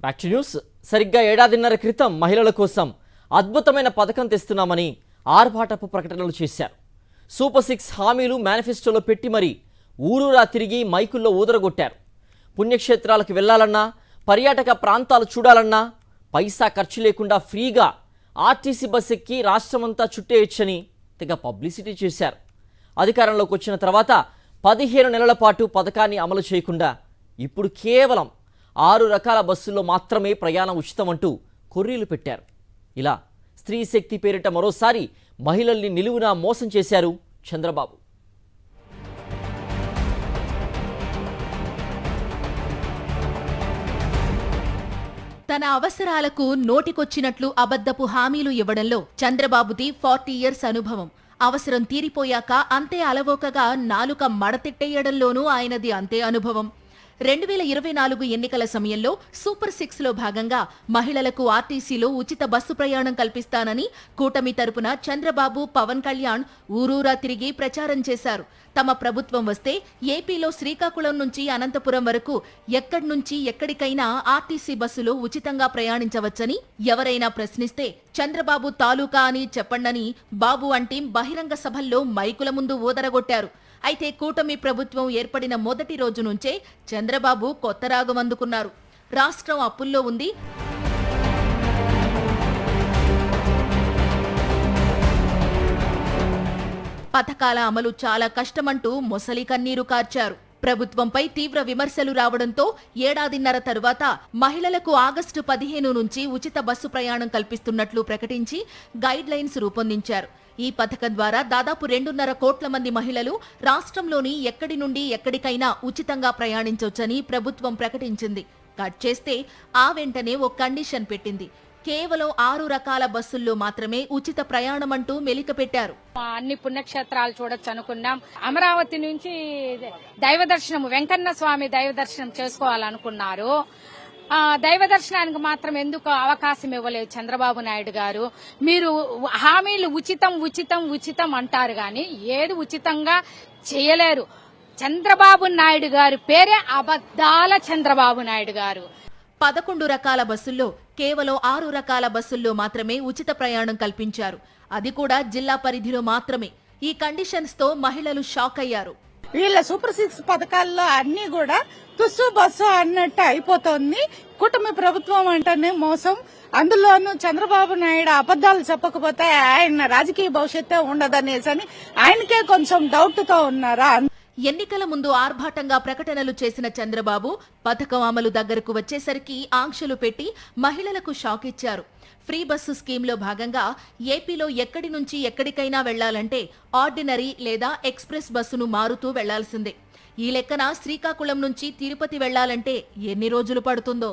Back to news. సరిగ్గా ఏడాదిన్నర క్రితం మహిళల కోసం అద్భుతమైన పథకం తెస్తున్నామని ఆర్భాటపు ప్రకటనలు చేశారు. సూపర్ 6 హామీలు మేనిఫెస్టోలో పెట్టి మరీ ఊరూరా తిరిగి మైకుల్లో ఊదరగొట్టారు. పుణ్యక్షేత్రాలకు వెళ్లాలన్నా, పర్యాటక ప్రాంతాలు చూడాలన్నా పైసా ఖర్చు లేకుండా ఫ్రీగా ఆర్టీసీ బస్ ఎక్కి రాష్ట్రమంతా చుట్టేయొచ్చని తెగ పబ్లిసిటీ చేశారు. అధికారంలోకి వచ్చిన తర్వాత 15 నెలల పాటు పథకాన్ని అమలు చేయకుండా ఇప్పుడు కేవలం 6 రకాల బస్సుల్లో మాత్రమే ప్రయాణం ఉచితమంటూ కొర్రీలు పెట్టారు. ఇలా స్త్రీ శక్తి పేరిట మరోసారి మహిళల్ని నిలువునా మోసం చేశారు చంద్రబాబు. తన అవసరాలకు నోటికొచ్చినట్లు అబద్ధపు హామీలు ఇవ్వడంలో చంద్రబాబుది 40 ఇయర్స్ అనుభవం. అవసరం తీరిపోయాక అంతే అలవోకగా నాలుక మడతిట్టేయడంలోనూ ఆయనది అంతే అనుభవం. 2024 ఎన్నికల సమయంలో సూపర్ 6లో భాగంగా మహిళలకు ఆర్టీసీలో ఉచిత బస్సు ప్రయాణం కల్పిస్తానని కూటమి తరపున చంద్రబాబు, పవన్ కళ్యాణ్ ఊరూరా తిరిగి ప్రచారం చేశారు. తమ ప్రభుత్వం వస్తే ఏపీలో శ్రీకాకుళం నుంచి అనంతపురం వరకు ఎక్కడి నుంచి ఎక్కడికైనా ఆర్టీసీ బస్సులో ఉచితంగా ప్రయాణించవచ్చని ఎవరైనా ప్రశ్నిస్తే చంద్రబాబు తాలూకా అని చెప్పండని బాబు అంటీం బహిరంగ సభల్లో మైకుల ముందు ఊదరగొట్టారు. అయితే కూటమి ప్రభుత్వం ఏర్పడిన మొదటి రోజు నుంచే చంద్రబాబు కొత్త రాగం అందుకున్నారు. రాష్ట్రం అప్పుల్లో ఉంది, పథకాల అమలు చాలా కష్టమంటూ మొసలి కన్నీరు కార్చారు. ప్రభుత్వంపై తీవ్ర విమర్శలు రావడంతో ఏడాదిన్నర తరువాత మహిళలకు ఆగస్టు 15 నుంచి ఉచిత బస్సు ప్రయాణం కల్పిస్తున్నట్లు ప్రకటించి గైడ్ లైన్స్ రూపొందించారు. ఈ పథకం ద్వారా దాదాపు 2.5 కోట్ల మంది మహిళలు రాష్ట్రంలోని ఎక్కడి నుండి ఎక్కడికైనా ఉచితంగా ప్రయాణించొచ్చని ప్రభుత్వం ప్రకటించింది. కట్ చేస్తే ఆ వెంటనే ఓ కండిషన్ పెట్టింది. కేవలం 6 రకాల బస్సుల్లో మాత్రమే ఉచిత ప్రయాణం అంటూ మెలిక పెట్టారు. అన్ని పుణ్యక్షేత్రాలు చూడొచ్చు అనుకున్నాం. అమరావతి నుంచి దైవ దర్శనం, వెంకన్న స్వామి దైవ దర్శనం చేసుకోవాలనుకున్నారు. దైవ దర్శనానికి మాత్రం ఎందుకు అవకాశం ఇవ్వలేదు చంద్రబాబు నాయుడు గారు? మీరు హామీలు ఉచితం ఉచితం ఉచితం అంటారు గాని ఏది ఉచితంగా చేయలేరు. చంద్రబాబు నాయుడు గారి పేరే అబద్దాల చంద్రబాబు నాయుడు గారు. 11 రకాల బస్సుల్లో కేవలం 6 రకాల బస్సుల్లో మాత్రమే ఉచిత ప్రయాణం కల్పించారు. అది కూడా జిల్లా పరిధిలో మాత్రమే. ఈ కండిషన్స్ తో మహిళలు షాక్ అయ్యారు. వీళ్ళ సూపర్ 6 పథకాల్లో అన్ని కూడా తుస్సు బస్సు అన్నట్టు అయిపోతుంది. కూటమి ప్రభుత్వం అంటేనే మోసం. అందులోనూ చంద్రబాబు నాయుడు అబద్దాలు చెప్పకపోతే ఆయన రాజకీయ భవిష్యత్తే ఉండదనేసని ఆయనకే కొంచెం డౌట్ తో ఉన్నారా. ఎన్నికల ముందు ఆర్భాటంగా ప్రకటనలు చేసిన చంద్రబాబు పథకం అమలు దగ్గరకు వచ్చేసరికి ఆంక్షలు పెట్టి మహిళలకు షాక్ ఇచ్చారు. ఫ్రీ బస్సు స్కీమ్లో భాగంగా ఏపీలో ఎక్కడి నుంచి ఎక్కడికైనా వెళ్లాలంటే ఆర్డినరీ లేదా ఎక్స్ప్రెస్ బస్సును మారుతూ వెళ్లాల్సిందే. ఈ లెక్కన శ్రీకాకుళం నుంచి తిరుపతి వెళ్లాలంటే ఎన్ని రోజులు పడుతుందో.